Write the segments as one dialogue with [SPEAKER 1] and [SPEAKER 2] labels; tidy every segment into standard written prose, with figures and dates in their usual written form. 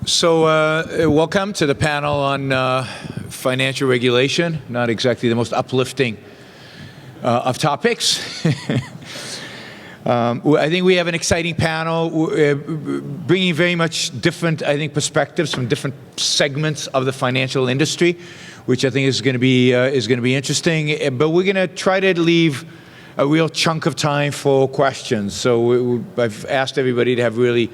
[SPEAKER 1] So welcome to the panel on financial regulation. Not exactly the most uplifting of topics. I think we have an exciting panel, bringing very much different, I think, perspectives from different segments of the financial industry, which I think is going to be interesting. But we're going to try to leave a real chunk of time for questions. So I've asked everybody to have really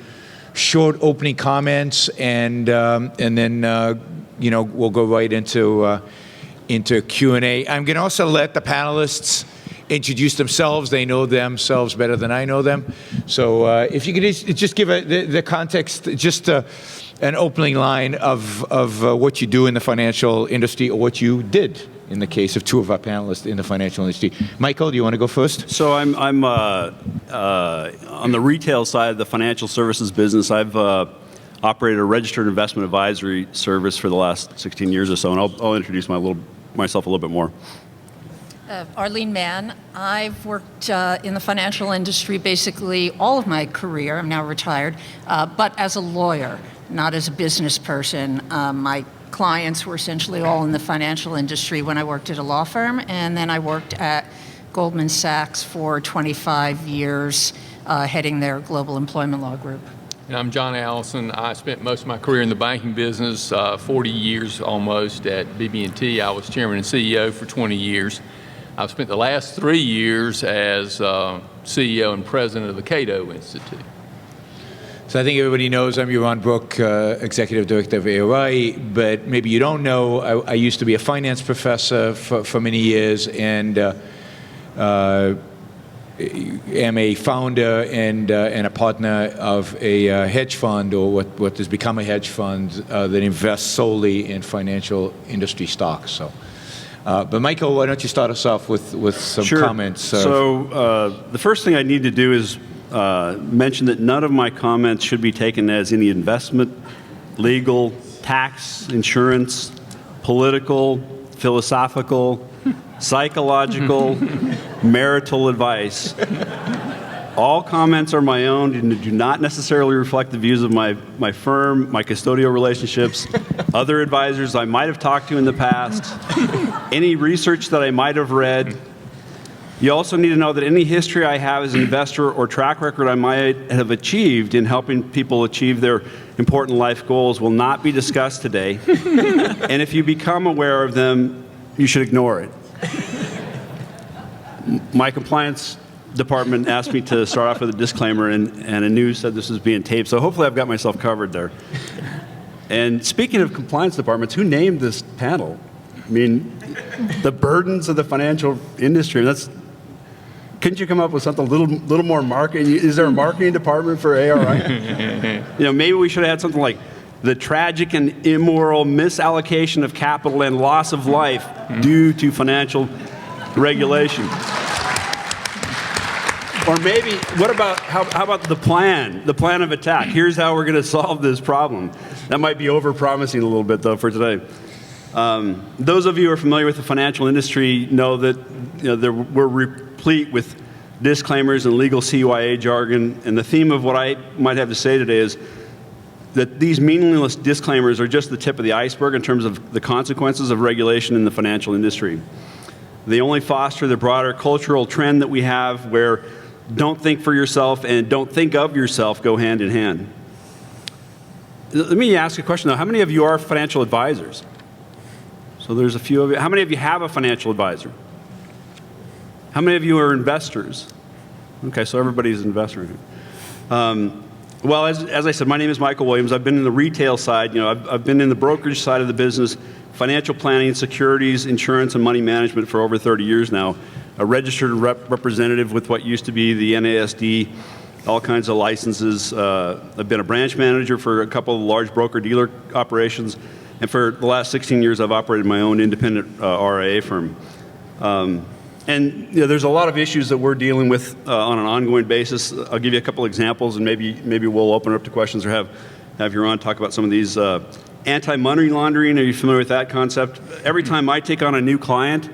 [SPEAKER 1] short opening comments, and then we'll go right into Q&A. I'm going to also let the panelists introduce themselves. They know themselves better than I know them. So if you could just give the context, just an opening line of what you do in the financial industry, or what you did in the case of two of our panelists in the financial industry. Michael, do you want to go first?
[SPEAKER 2] So I'm on the retail side of the financial services business. I've operated a registered investment advisory service for the last 16 years or so, and I'll introduce myself a little bit more.
[SPEAKER 3] Arline Mann. I've worked in the financial industry basically all of my career. I'm now retired, but as a lawyer, not as a business person. My clients were essentially all in the financial industry when I worked at a law firm, and then I worked at Goldman Sachs for 25 years, heading their global employment law group.
[SPEAKER 4] And I'm John Allison. I spent most of my career in the banking business, 40 years almost at BB&T. I was chairman and CEO for 20 years. I've spent the last 3 years as CEO and president of the Cato Institute.
[SPEAKER 1] So I think everybody knows I'm Yaron Brook, executive director of AOI, but maybe you don't know, I used to be a finance professor for many years, and am a founder and a partner of a hedge fund, or what has become a hedge fund that invests solely in financial industry stocks. So, but Michael, why don't you start us off with some comments?
[SPEAKER 2] So the first thing I need to do is mention that none of my comments should be taken as any investment, legal, tax, insurance, political, philosophical, psychological, marital advice. All comments are my own and do not necessarily reflect the views of my firm, my custodial relationships, other advisors I might have talked to in the past, any research that I might have read. You also need to know that any history I have as an investor or track record I might have achieved in helping people achieve their important life goals will not be discussed today. And if you become aware of them, you should ignore it. My compliance department asked me to start off with a disclaimer, and a news said this was being taped, so hopefully I've got myself covered there. And speaking of compliance departments, who named this panel? I mean, the burdens of the financial industry. Couldn't you come up with something a little more marketing? Is there a marketing department for ARI? Maybe we should have had something like the tragic and immoral misallocation of capital and loss of life due to financial regulation. Or maybe, how about the plan of attack? Here's how we're going to solve this problem. That might be over-promising a little bit, though, for today. Those of you who are familiar with the financial industry know that we're replete with disclaimers and legal CYA jargon, and the theme of what I might have to say today is that these meaningless disclaimers are just the tip of the iceberg in terms of the consequences of regulation in the financial industry. They only foster the broader cultural trend that we have where don't think for yourself and don't think of yourself go hand in hand. Let me ask a question, though. How many of you are financial advisors? So there's a few of you. How many of you have a financial advisor? How many of you are investors? Okay, so everybody's an investor. Well, as I said, my name is Michael Williams. I've been in the retail side. I've been in the brokerage side of the business, financial planning, securities, insurance, and money management for over 30 years now. A registered representative with what used to be the NASD, all kinds of licenses. I've been a branch manager for a couple of large broker-dealer operations. And for the last 16 years, I've operated my own independent RIA firm. And there's a lot of issues that we're dealing with on an ongoing basis. I'll give you a couple examples, and maybe we'll open it up to questions or have Yaron talk about some of these. Anti-money laundering, are you familiar with that concept? Every time I take on a new client,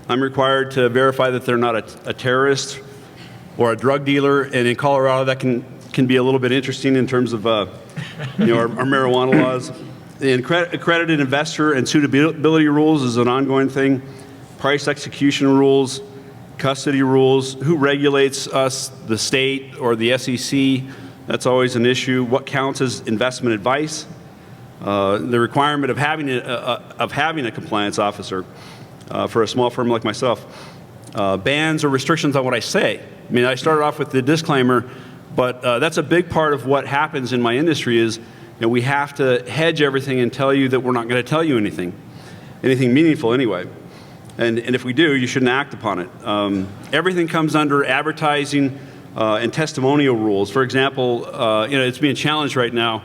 [SPEAKER 2] I'm required to verify that they're not a terrorist or a drug dealer. And in Colorado, that can be a little bit interesting in terms of our marijuana laws. The accredited investor and suitability rules is an ongoing thing. Price execution rules, custody rules, who regulates us, the state or the SEC, that's always an issue. What counts as investment advice? The requirement of having a compliance officer for a small firm like myself. Bans or restrictions on what I say. I mean, I started off with the disclaimer, but that's a big part of what happens in my industry is we have to hedge everything and tell you that we're not going to tell you anything meaningful anyway. And if we do, you shouldn't act upon it. Everything comes under advertising and testimonial rules. For example, it's being challenged right now.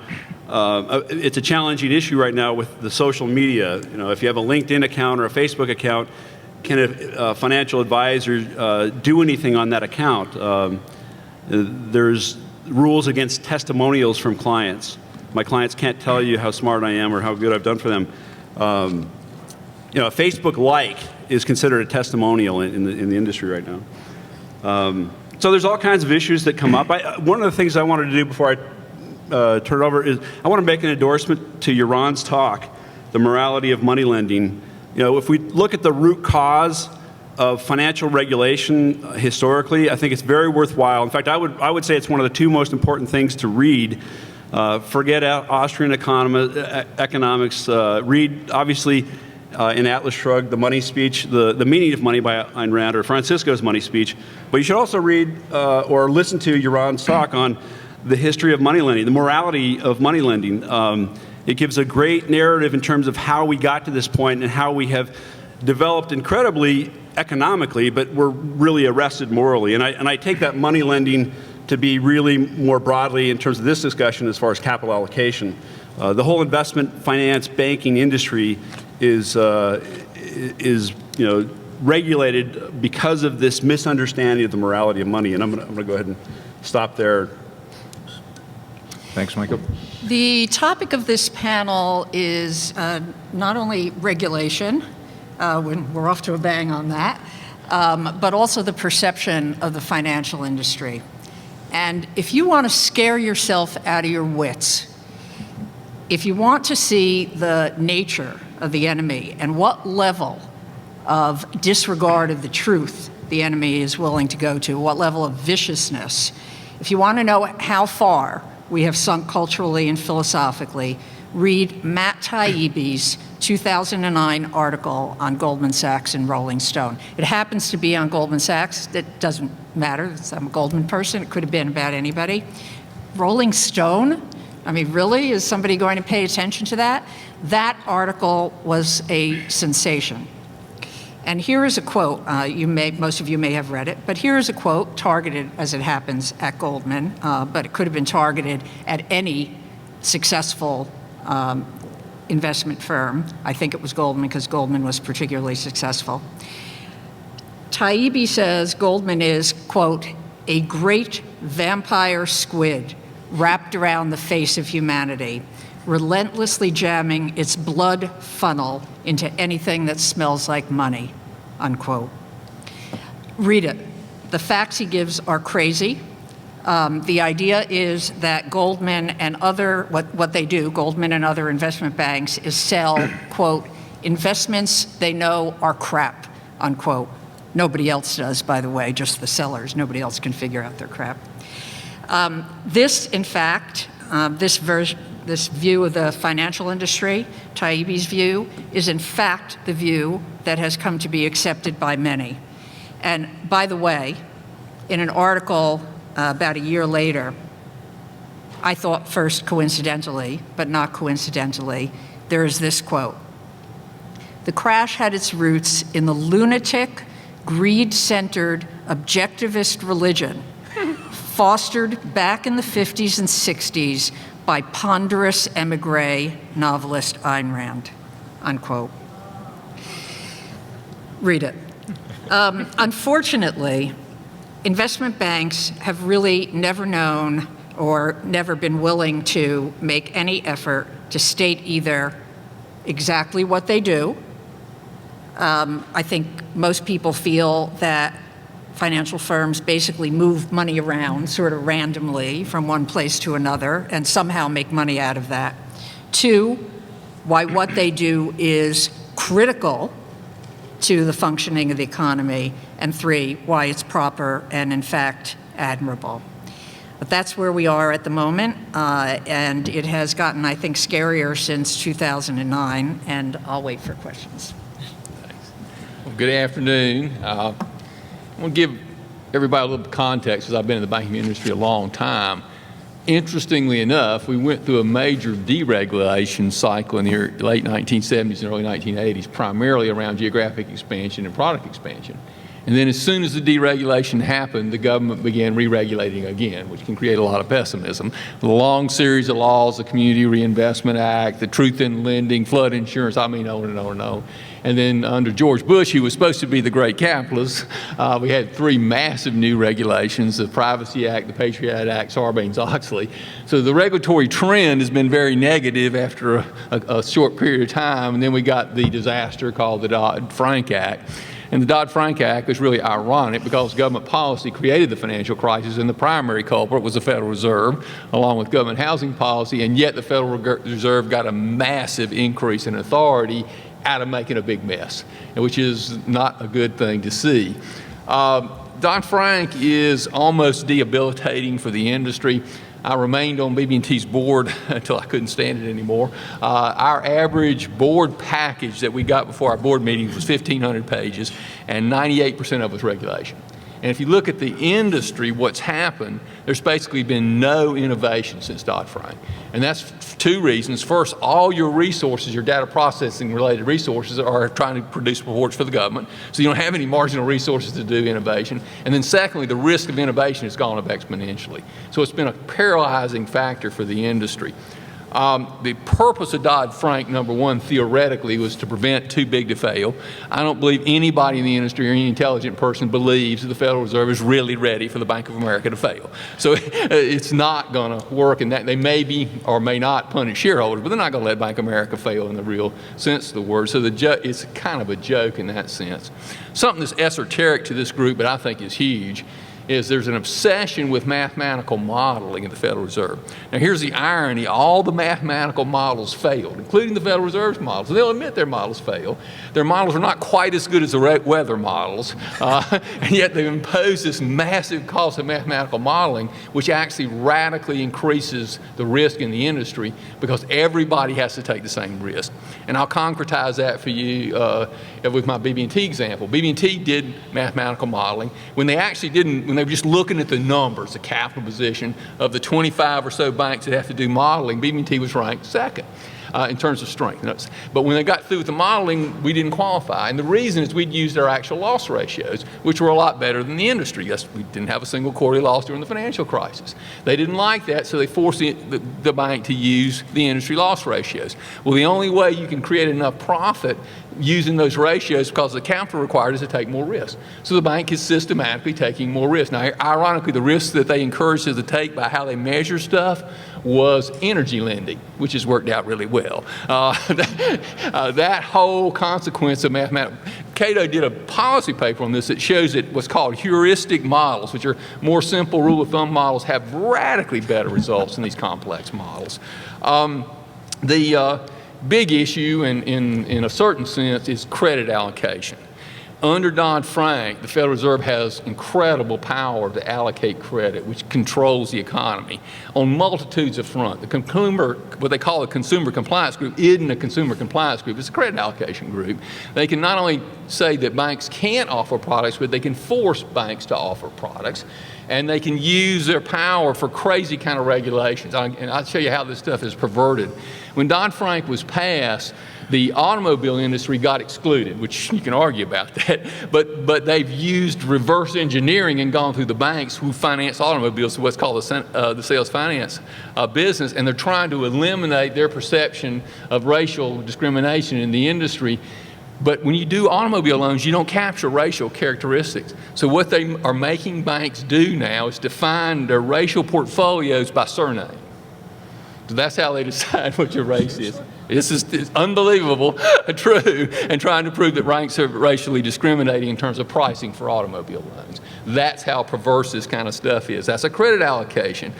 [SPEAKER 2] It's a challenging issue right now with the social media. If you have a LinkedIn account or a Facebook account, can a financial advisor do anything on that account? There's rules against testimonials from clients. My clients can't tell you how smart I am or how good I've done for them. A Facebook like is considered a testimonial in the industry right now. So there's all kinds of issues that come up. One of the things I wanted to do before I turn it over is I want to make an endorsement to Yaron's talk, The Morality of Money Lending. If we look at the root cause of financial regulation historically, I think it's very worthwhile. In fact, I would say it's one of the two most important things to read. Forget Austrian economics. Read, obviously, in Atlas Shrugged, The Money Speech, the Meaning of Money by Ayn Rand, or Francisco's Money Speech. But you should also read or listen to Yaron's talk on the history of money lending, the morality of money lending. It gives a great narrative in terms of how we got to this point and how we have developed incredibly economically, but we're really arrested morally. And I take that money lending to be really more broadly in terms of this discussion as far as capital allocation. The whole investment, finance, banking industry is regulated because of this misunderstanding of the morality of money. And I'm going to go ahead and stop there.
[SPEAKER 1] Thanks, Michael.
[SPEAKER 3] The topic of this panel is not only regulation, when we're off to a bang on that, but also the perception of the financial industry. And if you want to scare yourself out of your wits, if you want to see the nature of the enemy and what level of disregard of the truth the enemy is willing to go to, what level of viciousness, if you want to know how far we have sunk culturally and philosophically, read Matt Taibbi's 2009 article on Goldman Sachs and Rolling Stone. It happens to be on Goldman Sachs. It doesn't matter. I'm a Goldman person. It could have been about anybody. Rolling Stone? I mean, really? Is somebody going to pay attention to that? That article was a sensation. And here is a quote. Most of you may have read it, but here is a quote targeted, as it happens, at Goldman, but it could have been targeted at any successful investment firm. I think it was Goldman because Goldman was particularly successful. Taibbi says Goldman is, quote, a great vampire squid wrapped around the face of humanity, relentlessly jamming its blood funnel into anything that smells like money, unquote. Read it. The facts he gives are crazy. The idea is that Goldman and what they do, Goldman and other investment banks, is sell, quote, investments they know are crap, unquote. Nobody else does, by the way, just the sellers. Nobody else can figure out their crap. This, in fact, this view of the financial industry, Taibbi's view, is in fact the view that has come to be accepted by many. And by the way, in an article about a year later, I thought first coincidentally, but not coincidentally, there is this quote. The crash had its roots in the lunatic, greed-centered, objectivist religion fostered back in the 50s and 60s by ponderous emigre novelist Ayn Rand, unquote. Read it. Unfortunately, investment banks have really never known or never been willing to make any effort to state either exactly what they do. I think most people feel that financial firms basically move money around sort of randomly from one place to another and somehow make money out of that. 2, why what they do is critical to the functioning of the economy. And 3, why it's proper and, in fact, admirable. But that's where we are at the moment, and it has gotten, I think, scarier since 2009, and I'll wait for questions.
[SPEAKER 4] Thanks. Well, good afternoon. I want to give everybody a little context, because I've been in the banking industry a long time. Interestingly enough, we went through a major deregulation cycle in the late 1970s and early 1980s, primarily around geographic expansion and product expansion. And then as soon as the deregulation happened, the government began re-regulating again, which can create a lot of pessimism. The long series of laws, the Community Reinvestment Act, the Truth in Lending, flood insurance, I mean, on and on and on. And then under George Bush, who was supposed to be the great capitalist, we had 3 massive new regulations, the Privacy Act, the Patriot Act, Sarbanes-Oxley. So the regulatory trend has been very negative after a short period of time, and then we got the disaster called the DoddFrank Act. And the DoddFrank Act was really ironic because government policy created the financial crisis, and the primary culprit was the Federal Reserve, along with government housing policy, and yet the Federal Reserve got a massive increase in authority out of making a big mess, which is not a good thing to see. Dodd-Frank is almost debilitating for the industry. I remained on BB&T's board until I couldn't stand it anymore. Our average board package that we got before our board meetings was 1,500 pages, and 98% of it was regulation. And if you look at the industry, what's happened, there's basically been no innovation since Dodd-Frank. And that's for 2 reasons. First, all your resources, your data processing related resources, are trying to produce reports for the government. So you don't have any marginal resources to do innovation. And then secondly, the risk of innovation has gone up exponentially. So it's been a paralyzing factor for the industry. The purpose of Dodd-Frank, number 1, theoretically, was to prevent too big to fail. I don't believe anybody in the industry or any intelligent person believes that the Federal Reserve is really ready for the Bank of America to fail. So it's not going to work, and that they may be or may not punish shareholders, but they're not going to let Bank of America fail in the real sense of the word. So it's kind of a joke in that sense. Something that's esoteric to this group, but I think is huge, is there's an obsession with mathematical modeling at the Federal Reserve. Now here's the irony, all the mathematical models failed, including the Federal Reserve's models. And they'll admit their models fail. Their models are not quite as good as the weather models, and yet they've imposed this massive cost of mathematical modeling, which actually radically increases the risk in the industry because everybody has to take the same risk. And I'll concretize that for you with my BB&T example. BB&T did mathematical modeling. When they actually didn't, when they were just looking at the numbers, the capital position of the 25 or so banks that have to do modeling, BB&T was ranked 2nd in terms of strength. But when they got through with the modeling, we didn't qualify. And the reason is we'd used our actual loss ratios, which were a lot better than the industry. Yes, we didn't have a single quarterly loss during the financial crisis. They didn't like that, so they forced the bank to use the industry loss ratios. Well, the only way you can create enough profit using those ratios, because the capital required, is to take more risk. So the bank is systematically taking more risk. Now, ironically, the risks that they encouraged us to take by how they measure stuff was energy lending, which has worked out really well. That whole consequence of mathematics. Cato did a policy paper on this that shows that what's called heuristic models, which are more simple rule of thumb models, have radically better results than these complex models. The big issue in a certain sense is credit allocation. Under Dodd-Frank, the Federal Reserve has incredible power to allocate credit, which controls the economy on multitudes of fronts. The consumer, what they call a consumer compliance group, isn't a consumer compliance group, it's a credit allocation group. They can not only say that banks can't offer products, but they can force banks to offer products. And they can use their power for crazy kind of regulations. And I'll show you how this stuff is perverted. When Dodd-Frank was passed, the automobile industry got excluded, which you can argue about that, but they've used reverse engineering and gone through the banks who finance automobiles, what's called the sales finance business, and they're trying to eliminate their perception of racial discrimination in the industry. But when you do automobile loans, you don't capture racial characteristics. So what they are making banks do now is define their racial portfolios by surname. So that's how they decide what your race is. This is it's unbelievable, true, and trying to prove that banks are racially discriminating in terms of pricing for automobile loans. That's how perverse this kind of stuff is. That's a credit allocation.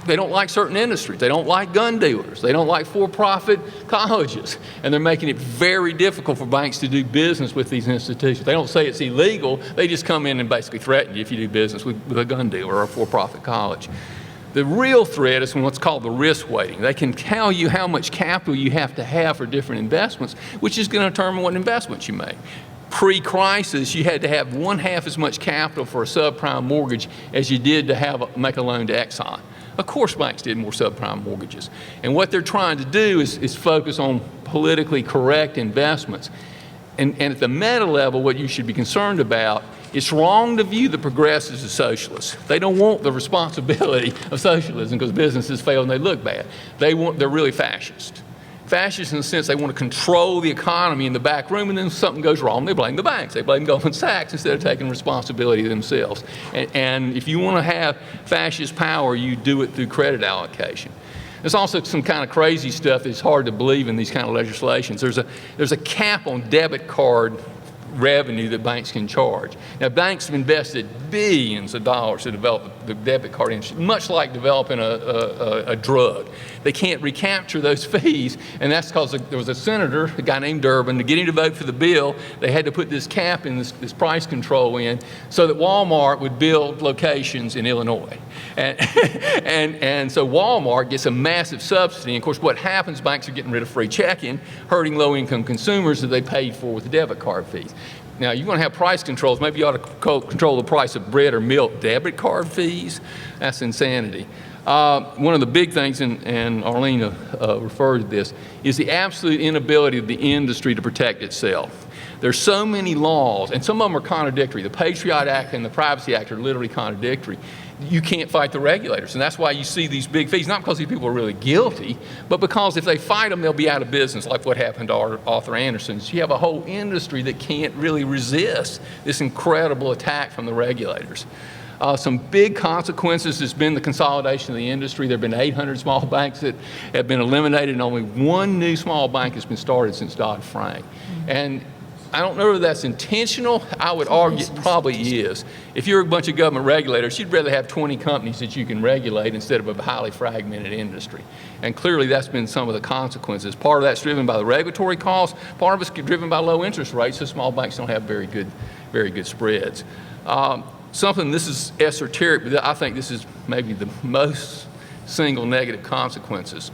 [SPEAKER 4] They don't like certain industries. They don't like gun dealers. They don't like for-profit colleges. And they're making it very difficult for banks to do business with these institutions. They don't say it's illegal. They just come in and basically threaten you if you do business with a gun dealer or a for-profit college. The real threat is what's called the risk weighting. They can tell you how much capital you have to have for different investments, which is going to determine what investments you make. Pre-crisis, you had to have 1/2 as much capital for a subprime mortgage as you did to make a loan to Exxon. Of course, banks did more subprime mortgages. And what they're trying to do is focus on politically correct investments. And at the meta level, what you should be concerned about, it's wrong to view the progressives as socialists. They don't want the responsibility of socialism because businesses fail and they look bad. They're really fascist. Fascists in the sense they want to control the economy in the back room, and then if something goes wrong, they blame the banks. They blame Goldman Sachs instead of taking responsibility themselves. And if you want to have fascist power, you do it through credit allocation. There's also some kind of crazy stuff that's hard to believe in these kind of legislations. There's a cap on debit card revenue that banks can charge. Now, banks have invested billions of dollars to develop the debit card industry, much like developing a drug. They can't recapture those fees, and that's because there was a senator, a guy named Durbin, to get him to vote for the bill, they had to put this cap in, this price control in, so that Walmart would build locations in Illinois. And so Walmart gets a massive subsidy. And of course, what happens, banks are getting rid of free checking, hurting low-income consumers that they paid for with the debit card fees. Now, you're going to have price controls. Maybe you ought to control the price of bread or milk. Debit card fees? That's insanity. One of the big things, and Arline referred to this, is the absolute inability of the industry to protect itself. There's so many laws, and some of them are contradictory. The Patriot Act and the Privacy Act are literally contradictory. You can't fight the regulators, and that's why you see these big fees, not because these people are really guilty, but because if they fight them, they'll be out of business, like what happened to Arthur Andersen. So you have a whole industry that can't really resist this incredible attack from the regulators. Some big consequences has been the consolidation of the industry. There have been 800 small banks that have been eliminated, and only one new small bank has been started since DoddFrank. And I don't know if that's intentional. I would argue it probably is. If you're a bunch of government regulators, you'd rather have 20 companies that you can regulate instead of a highly fragmented industry. And clearly that's been some of the consequences. Part of that's driven by the regulatory costs. Part of it's driven by low interest rates, so small banks don't have very good spreads. Something, this is esoteric, but I think this is maybe the most single negative consequences.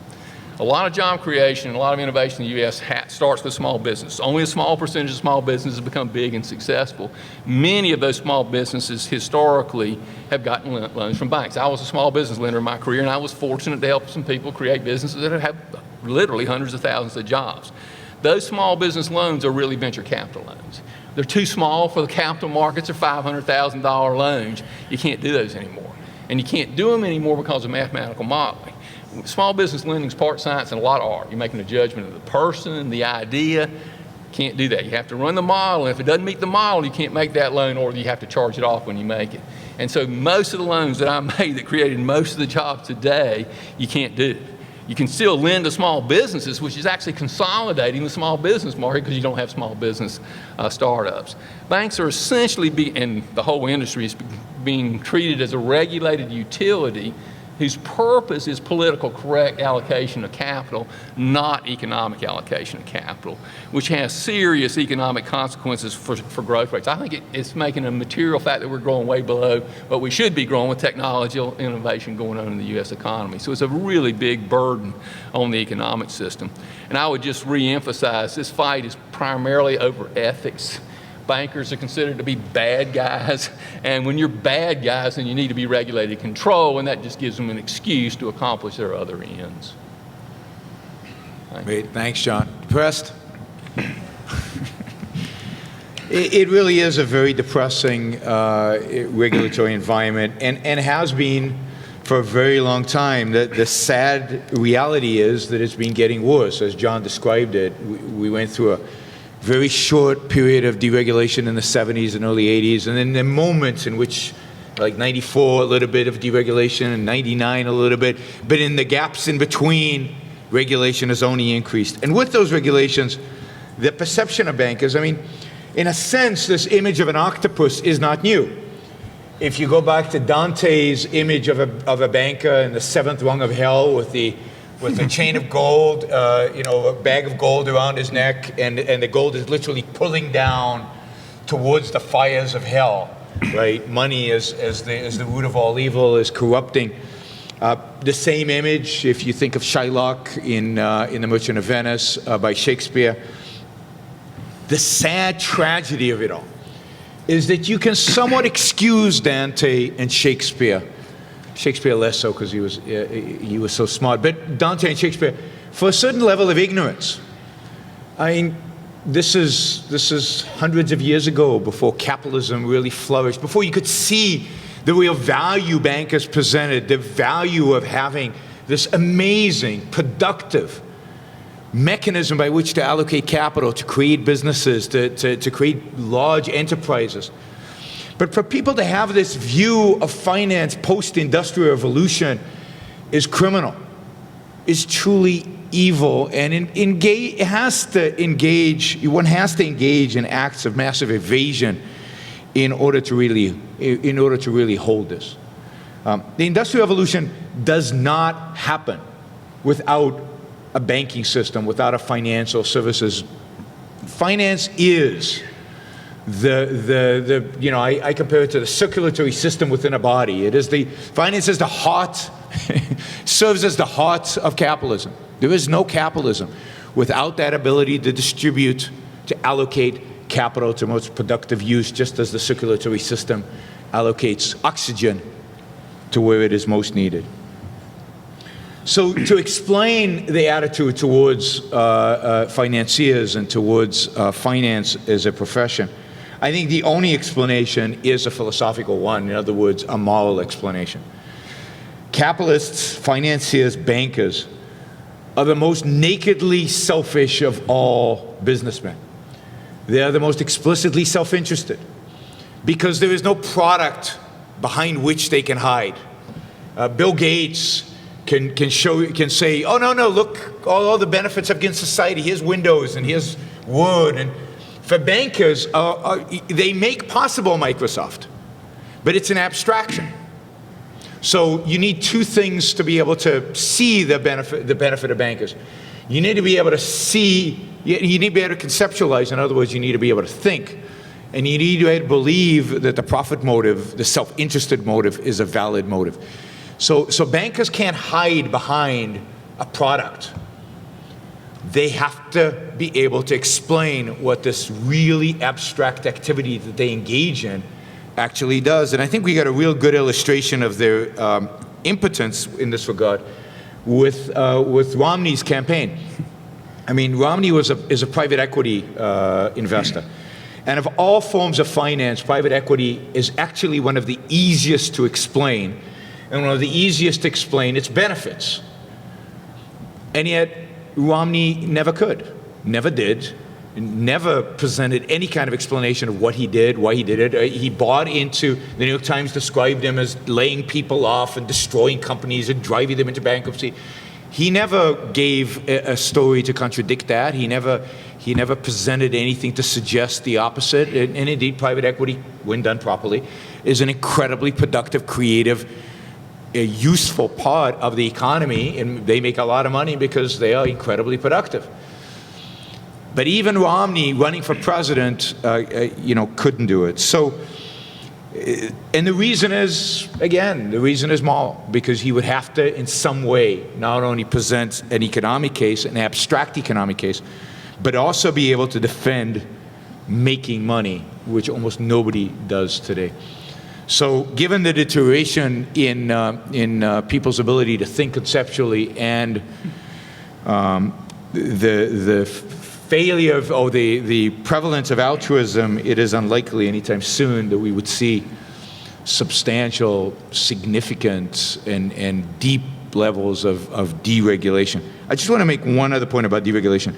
[SPEAKER 4] A lot of job creation and a lot of innovation in the U.S. starts with small business. Only a small percentage of small businesses become big and successful. Many of those small businesses historically have gotten loans from banks. I was a small business lender in my career, and I was fortunate to help some people create businesses that have literally hundreds of thousands of jobs. Those small business loans are really venture capital loans. They're too small for the capital markets. They're $500,000 loans. You can't do those anymore. And you can't do them anymore because of mathematical modeling. Small business lending is part science and a lot of art. You're making a judgment of the person, the idea. Can't do that. You have to run the model. And if it doesn't meet the model, you can't make that loan, or you have to charge it off when you make it. And so most of the loans that I made that created most of the jobs today, you can't do. You can still lend to small businesses, which is actually consolidating the small business market because you don't have small business startups. Banks are essentially, and the whole industry is being treated as a regulated utility whose purpose is political correct allocation of capital, not economic allocation of capital, which has serious economic consequences for growth rates. I think it's making a material fact that we're growing way below what we should be growing with technological innovation going on in the U.S. economy. So it's a really big burden on the economic system. And I would just reemphasize, this fight is primarily over ethics. Bankers are considered to be bad guys, and when you're bad guys, then you need to be regulated control, and that just gives them an excuse to accomplish their other ends.
[SPEAKER 1] Great, thanks, John. Depressed? It really is a very depressing regulatory environment, and has been for a very long time. The sad reality is that it's been getting worse. As John described it, we went through a very short period of deregulation in the 70s and early 80s, and then the moments in which, like 94, a little bit of deregulation, and 99, a little bit, but in the gaps in between, regulation has only increased. And with those regulations, the perception of bankers, I mean, in a sense, this image of an octopus is not new. If you go back to Dante's image of a banker in the seventh rung of hell with the chain of gold, a bag of gold around his neck, and the gold is literally pulling down towards the fires of hell, right? Money as the root of all evil is corrupting. The same image, if you think of Shylock in The Merchant of Venice by Shakespeare, the sad tragedy of it all is that you can somewhat excuse Dante and Shakespeare. Shakespeare less so because he was so smart, but Dante and Shakespeare for a certain level of ignorance. I mean, this is hundreds of years ago, before capitalism really flourished, before you could see the real value bankers presented, the value of having this amazing, productive mechanism by which to allocate capital, to create businesses, to create large enterprises. But for people to have this view of finance post-industrial revolution is criminal, is truly evil, and one has to engage in acts of massive evasion in order to really hold this. The Industrial Revolution does not happen without a banking system, without a financial services. Finance is I compare it to the circulatory system within a body. Finance is the heart, serves as the heart of capitalism. There is no capitalism without that ability to distribute, to allocate capital to most productive use, just as the circulatory system allocates oxygen to where it is most needed. So to explain the attitude towards financiers and towards finance as a profession, I think the only explanation is a philosophical one. In other words, a moral explanation. Capitalists, financiers, bankers are the most nakedly selfish of all businessmen. They are the most explicitly self-interested because there is no product behind which they can hide. Bill Gates can say, oh, no, look, all the benefits I've given society. Here's Windows and here's Word. And for bankers, they make possible Microsoft, but it's an abstraction. So you need two things to be able to see the benefit of bankers. You need to be able to see, you need to be able to conceptualize. In other words, you need to be able to think. And you need to be able to believe that the profit motive, the self-interested motive, is a valid motive. So bankers can't hide behind a product. They have to be able to explain what this really abstract activity that they engage in actually does. And I think we got a real good illustration of their impotence in this regard with Romney's campaign. I mean, Romney is a private equity investor. And of all forms of finance, private equity is actually one of the easiest to explain. And one of the easiest to explain its benefits. And yet, Romney never could, never did, never presented any kind of explanation of what he did, why he did it. He bought into, the New York Times described him as laying people off and destroying companies and driving them into bankruptcy. He never gave a story to contradict that. He never presented anything to suggest the opposite. And indeed, private equity, when done properly, is an incredibly productive, creative, a useful part of the economy, and they make a lot of money because they are incredibly productive. But even Romney, running for president, couldn't do it. So, and the reason is, again, moral, because he would have to, in some way, not only present an economic case, an abstract economic case, but also be able to defend making money, which almost nobody does today. So given the deterioration in people's ability to think conceptually and the failure of, or the prevalence of altruism, it is unlikely anytime soon that we would see substantial, significant, and deep levels of deregulation. I just want to make one other point about deregulation.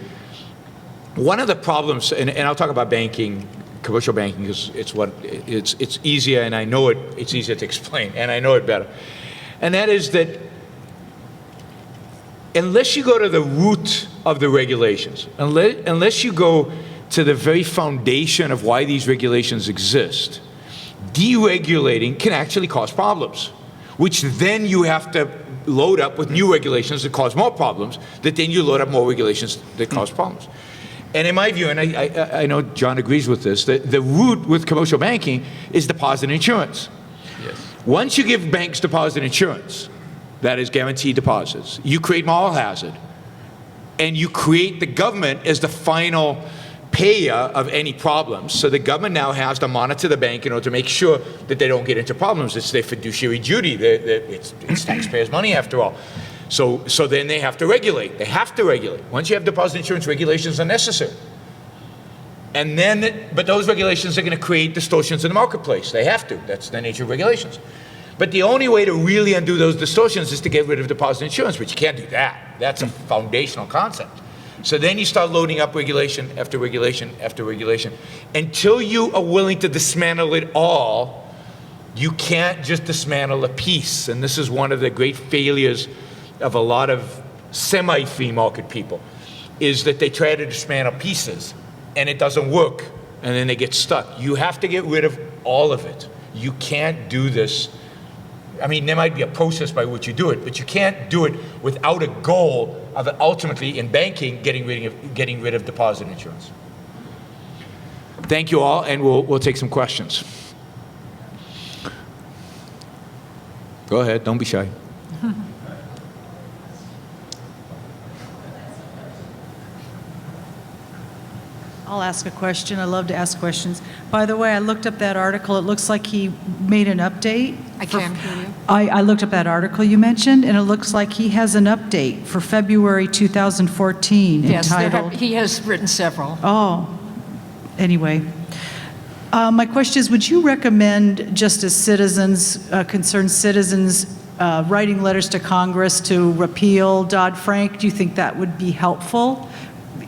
[SPEAKER 1] One of the problems, and I'll talk about banking, commercial banking, because it's easier, and I know it's easier to explain, and I know it better. And that is that unless you go to the root of the regulations, unless you go to the very foundation of why these regulations exist, deregulating can actually cause problems, which then you have to load up with new regulations that cause more problems, that then you load up more regulations that cause problems. And in my view, and I know John agrees with this, that the root with commercial banking is deposit insurance.
[SPEAKER 4] Yes.
[SPEAKER 1] Once you give banks deposit insurance, that is guaranteed deposits, you create moral hazard, and you create the government as the final payer of any problems. So the government now has to monitor the bank in order to make sure that they don't get into problems. It's their fiduciary duty. It's taxpayers' money after all. So then they have to regulate. They have to regulate. Once you have deposit insurance, regulations are necessary. And then, but those regulations are going to create distortions in the marketplace. They have to. That's the nature of regulations. But the only way to really undo those distortions is to get rid of deposit insurance, but you can't do that. That's a foundational concept. So then you start loading up regulation after regulation after regulation. Until you are willing to dismantle it all, you can't just dismantle a piece. And this is one of the great failures of a lot of semi-free market people, is that they try to dismantle pieces and it doesn't work, and then they get stuck. You have to get rid of all of it. You can't do this. I mean, there might be a process by which you do it, but you can't do it without a goal of ultimately, in banking, getting rid of deposit insurance. Thank you all, and we'll take some questions. Go ahead, don't be shy.
[SPEAKER 5] I'll ask a question. I love to ask questions. By the way, I looked up that article. It looks like he made an update.
[SPEAKER 3] I can't hear you.
[SPEAKER 5] I looked up that article you mentioned, and it looks like he has an update for February 2014
[SPEAKER 3] Yes,
[SPEAKER 5] entitled...
[SPEAKER 3] he has written several.
[SPEAKER 5] Oh, anyway. My question is, would you recommend, just as citizens, concerned citizens, writing letters to Congress to repeal Dodd-Frank? Do you think that would be helpful,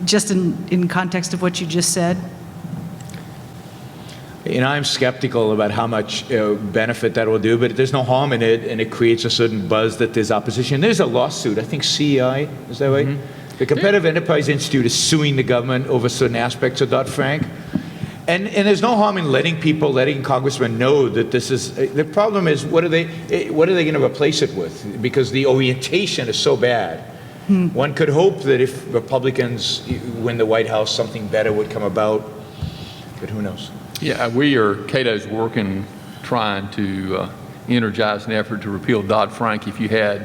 [SPEAKER 5] just in context of what you just said?
[SPEAKER 1] You know, I'm skeptical about how much benefit that will do, but there's no harm in it, and it creates a certain buzz that there's opposition. There's a lawsuit, I think CEI, is that right? Mm-hmm. The Competitive Enterprise Institute is suing the government over certain aspects of Dodd-Frank. And there's no harm in letting congressmen know that this is, the problem is, what are they going to replace it with? Because the orientation is so bad. One could hope that if Republicans win the White House, something better would come about, but who knows?
[SPEAKER 4] Yeah, Cato's working, trying to energize an effort to repeal Dodd-Frank. If you had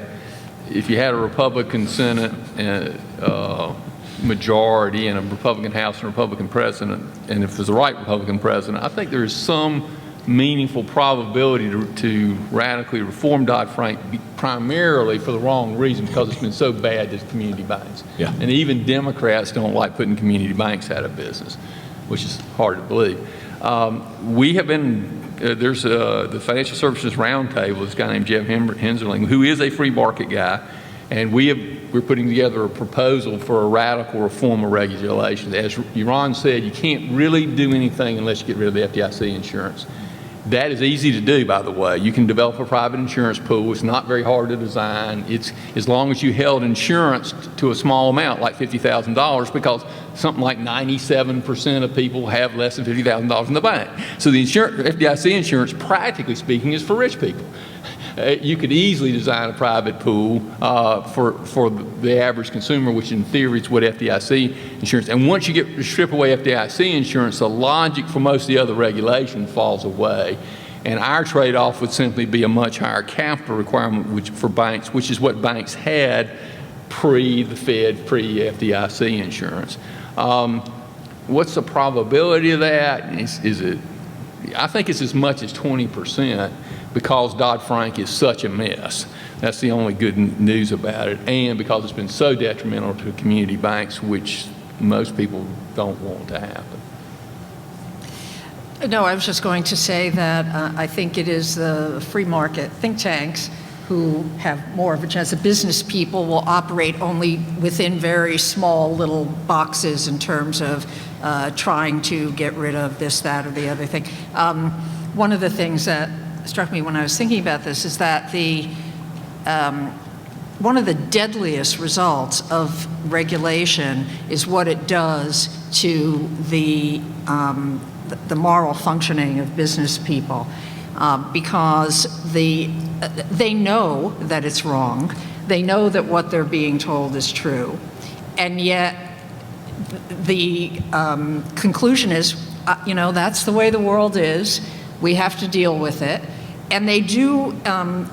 [SPEAKER 4] a Republican Senate majority and a Republican House and a Republican president, and if there's the right Republican president, I think there is some meaningful probability to radically reform Dodd-Frank, primarily for the wrong reason, because it's been so bad to community banks. Yeah. And even Democrats don't like putting community banks out of business, which is hard to believe. We have been, there's the Financial Services Roundtable, this guy named Jeff Hensarling, who is a free market guy, and we're putting together a proposal for a radical reform of regulations. As Yaron said, you can't really do anything unless you get rid of the FDIC insurance. That is easy to do, by the way. You can develop a private insurance pool. It's not very hard to design. It's as long as you held insurance to a small amount, like $50,000, because something like 97% of people have less than $50,000 in the bank. So the FDIC insurance, practically speaking, is for rich people. You could easily design a private pool for the average consumer, which in theory is what FDIC insurance. And once you strip away FDIC insurance, the logic for most of the other regulation falls away. And our trade-off would simply be a much higher capital requirement for banks, which is what banks had pre the Fed, pre-FDIC insurance. What's the probability of that? Is it? I think it's as much as 20%. Because Dodd-Frank is such a mess. That's the only good news about it, and because it's been so detrimental to community banks, which most people don't want to happen.
[SPEAKER 3] No, I was just going to say that I think it is the free market think tanks who have more of a chance. The business people will operate only within very small little boxes in terms of trying to get rid of this, that, or the other thing. One of the things that struck me when I was thinking about this is that one of the deadliest results of regulation is what it does to the moral functioning of business people, because they know that it's wrong. They know that what they're being told is true. And yet the conclusion is, that's the way the world is. We have to deal with it. And they do,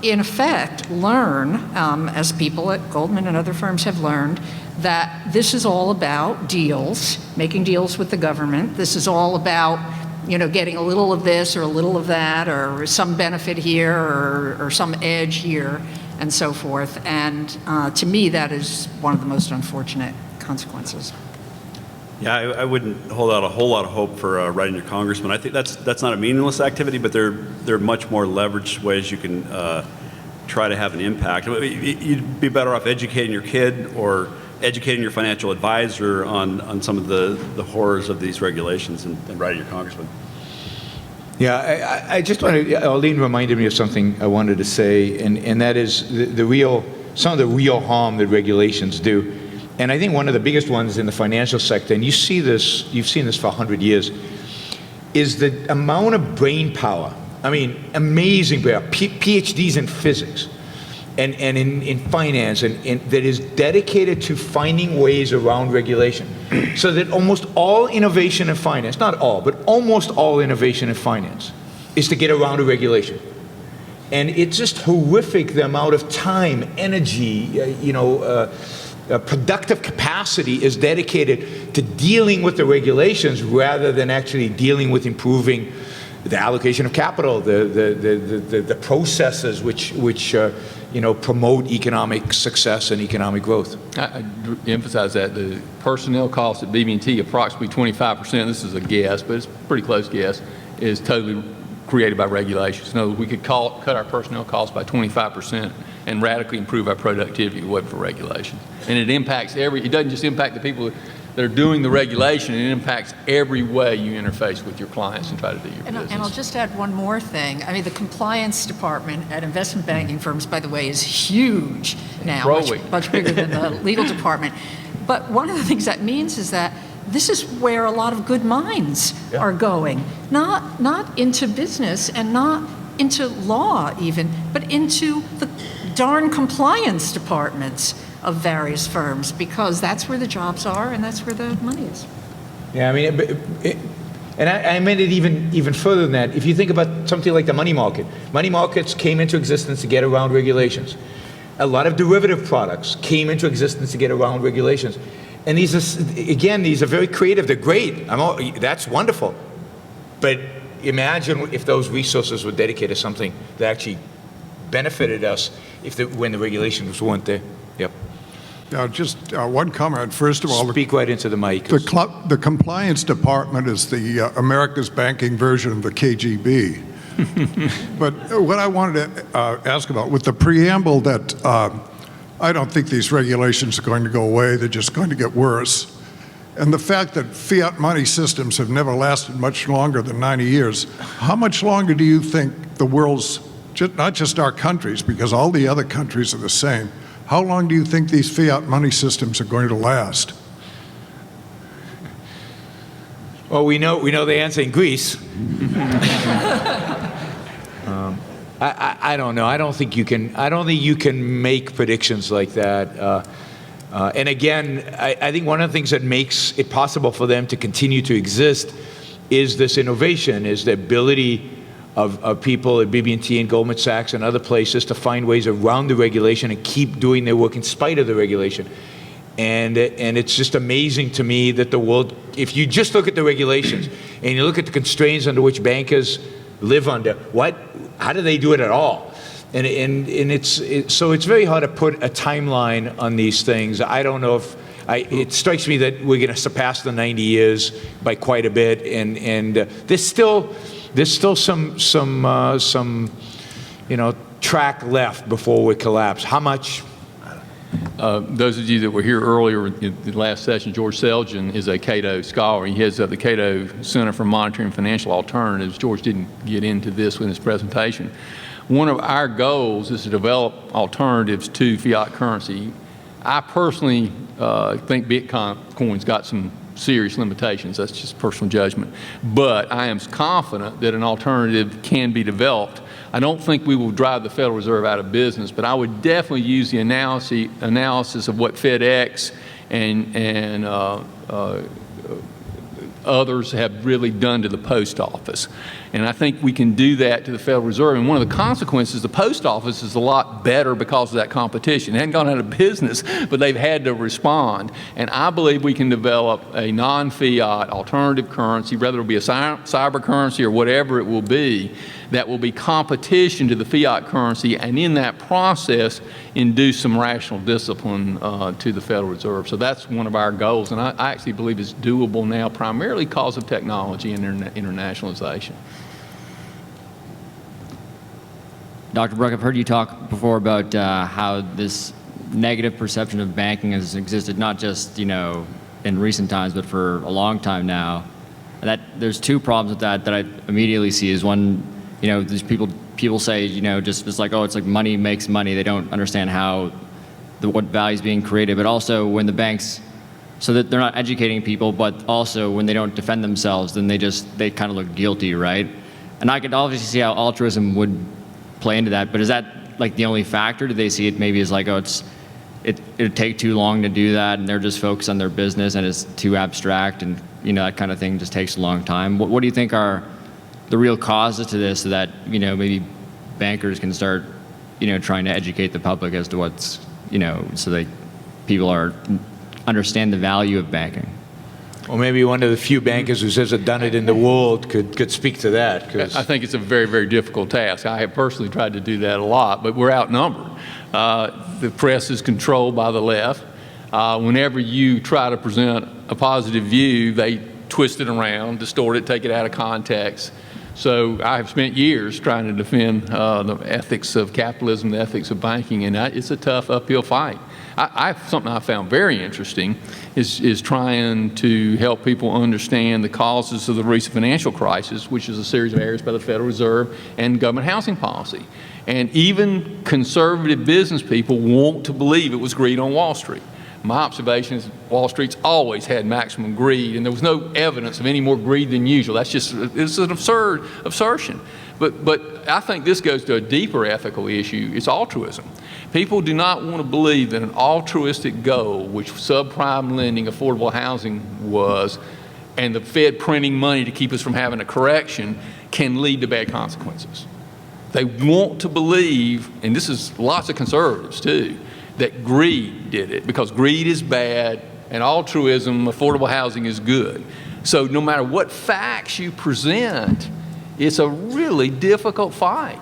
[SPEAKER 3] in effect, learn, as people at Goldman and other firms have learned, that this is all about deals, making deals with the government. This is all about, getting a little of this or a little of that, or some benefit here or some edge here, and so forth. And to me, that is one of the most unfortunate consequences.
[SPEAKER 2] Yeah, I wouldn't hold out a whole lot of hope for writing your congressman. I think that's not a meaningless activity, but there are much more leveraged ways you can try to have an impact. You'd be better off educating your kid or educating your financial advisor on some of the horrors of these regulations and writing your congressman.
[SPEAKER 1] Yeah, I just wanted, Arline reminded me of something I wanted to say, and that is some of the real harm that regulations do. And I think one of the biggest ones in the financial sector, and you've seen this for 100 years, is the amount of brain power. I mean, amazing brain power, PhDs in physics and in finance, and that is dedicated to finding ways around regulation. So that almost all innovation in finance, not all, but almost all innovation in finance, is to get around a regulation. And it's just horrific the amount of time, energy, productive capacity is dedicated to dealing with the regulations rather than actually dealing with improving the allocation of capital, the processes which promote economic success and economic growth.
[SPEAKER 4] I emphasize that the personnel cost at BB&T, approximately 25%, this is a guess, but it's a pretty close guess, is totally created by regulations. In other words, we could cut our personnel costs by 25% and radically improve our productivity if it wasn't for regulations. And it impacts it doesn't just impact the people that are doing the regulation, it impacts every way you interface with your clients and try to do your business.
[SPEAKER 3] And I'll just add one more thing. I mean, the compliance department at investment banking firms, by the way, is huge now, much bigger than the legal department. But one of the things that means is that this is where a lot of good minds are going, not into business and not into law even, but into the darn compliance departments of various firms, because that's where the jobs are and that's where the money is.
[SPEAKER 1] Yeah, I mean, and I meant it even further than that. If you think about something like the money market, money markets came into existence to get around regulations. A lot of derivative products came into existence to get around regulations. And these are very creative. They're great. That's wonderful. But imagine if those resources were dedicated to something that actually benefited us when the regulations weren't there. Yep.
[SPEAKER 6] Now, just one comment. First of all,
[SPEAKER 1] speak right into the mic.
[SPEAKER 6] The compliance department is the America's banking version of the KGB. But what I wanted to ask about, with the preamble that I don't think these regulations are going to go away, they're just going to get worse, and the fact that fiat money systems have never lasted much longer than 90 years, how much longer do you think the world's, not just our countries, because all the other countries are the same, how long do you think these fiat money systems are going to last?
[SPEAKER 1] Well, we know the answer in Greece. I don't know. I don't think you can make predictions like that. And again, I think one of the things that makes it possible for them to continue to exist is this innovation, is the ability of people at BB&T and Goldman Sachs and other places to find ways around the regulation and keep doing their work in spite of the regulation. And it's just amazing to me that the world, if you just look at the regulations and you look at the constraints under which bankers live under, how do they do it at all? And so it's very hard to put a timeline on these things. I don't know if, it strikes me that we're going to surpass the 90 years by quite a bit, and there's still some track left before we collapse. How much?
[SPEAKER 4] Those of you that were here earlier in the last session, George Selgin is a Cato scholar. He heads up the Cato Center for Monitoring Financial Alternatives. George didn't get into this in his presentation. One of our goals is to develop alternatives to fiat currency. I personally think Bitcoin's got some serious limitations. That's just personal judgment. But I am confident that an alternative can be developed. I don't think we will drive the Federal Reserve out of business, but I would definitely use the analysis of what FedEx and others have really done to the post office. And I think we can do that to the Federal Reserve. And one of the consequences, the post office is a lot better because of that competition. They hadn't gone out of business, but they've had to respond. And I believe we can develop a non-fiat alternative currency, whether it be a cyber currency or whatever it will be, that will be competition to the fiat currency, and in that process, induce some rational discipline to the Federal Reserve. So that's one of our goals, and I actually believe it's doable now, primarily because of technology and internationalization.
[SPEAKER 7] Dr. Brook, I've heard you talk before about how this negative perception of banking has existed not just, in recent times, but for a long time now. That there's two problems with that I immediately see. Is one, these people say, just like, oh, it's like money makes money. They don't understand how what value is being created. But also when the banks, so that they're not educating people, but also when they don't defend themselves, then they kind of look guilty, right? And I could obviously see how altruism would play into that, but is that like the only factor? Do they see it maybe as like, oh, it'd take too long to do that, and they're just focused on their business, and it's too abstract, and that kind of thing just takes a long time? What do you think are the real causes to this, so that maybe bankers can start trying to educate the public as to what's so that people understand the value of banking?
[SPEAKER 1] Well, maybe one of the few bankers who says have done it in the world could speak to that.
[SPEAKER 4] I think it's a very, very difficult task. I have personally tried to do that a lot, but we're outnumbered. The press is controlled by the left. Whenever you try to present a positive view, they twist it around, distort it, take it out of context. So I have spent years trying to defend the ethics of capitalism, the ethics of banking, and it's a tough uphill fight. Something I found very interesting is trying to help people understand the causes of the recent financial crisis, which is a series of errors by the Federal Reserve and government housing policy. And even conservative business people want to believe it was greed on Wall Street. My observation is Wall Street's always had maximum greed, and there was no evidence of any more greed than usual. It's an absurd assertion. But I think this goes to a deeper ethical issue. It's altruism. People do not want to believe that an altruistic goal, which subprime lending, affordable housing was, and the Fed printing money to keep us from having a correction, can lead to bad consequences. They want to believe, and this is lots of conservatives too, that greed did it, because greed is bad and altruism, affordable housing, is good. So no matter what facts you present, it's a really difficult fight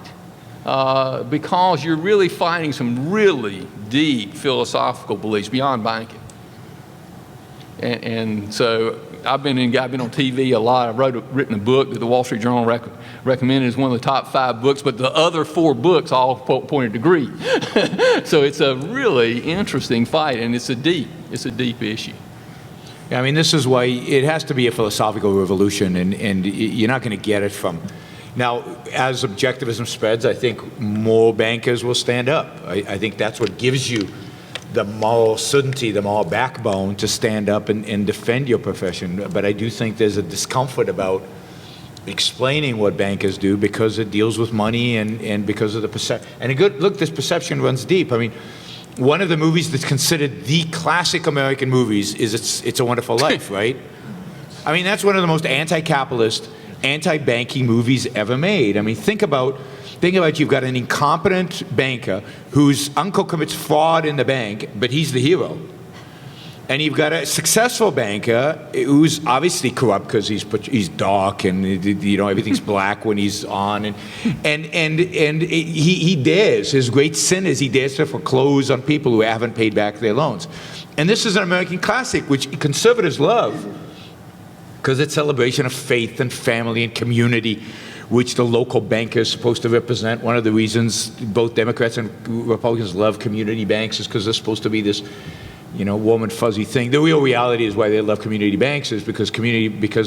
[SPEAKER 4] because you're really fighting some really deep philosophical beliefs beyond banking. And so I've been on TV a lot. I've written a book that the Wall Street Journal recommended as one of the top 5 books, but the other 4 books all pointed to greed. So it's a really interesting fight, and it's a deep issue.
[SPEAKER 1] I mean, this is why it has to be a philosophical revolution, and you're not going to get it from. Now, as objectivism spreads, I think more bankers will stand up. I think that's what gives you the moral certainty, the moral backbone to stand up and defend your profession. But I do think there's a discomfort about explaining what bankers do because it deals with money and because of the perception. And look, this perception runs deep. I mean, one of the movies that's considered the classic American movies is It's a Wonderful Life, right? I mean, that's one of the most anti-capitalist, anti-banking movies ever made. I mean, think about you've got an incompetent banker whose uncle commits fraud in the bank, but he's the hero. And you've got a successful banker who's obviously corrupt because he's dark and everything's black when he's on, and he dares. His great sin is he dares to foreclose on people who haven't paid back their loans. And this is an American classic which conservatives love because it's a celebration of faith and family and community. which the local bank is supposed to represent. One of the reasons both Democrats and Republicans love community banks is because they're supposed to be this, warm and fuzzy thing. The real reality is why they love community banks is because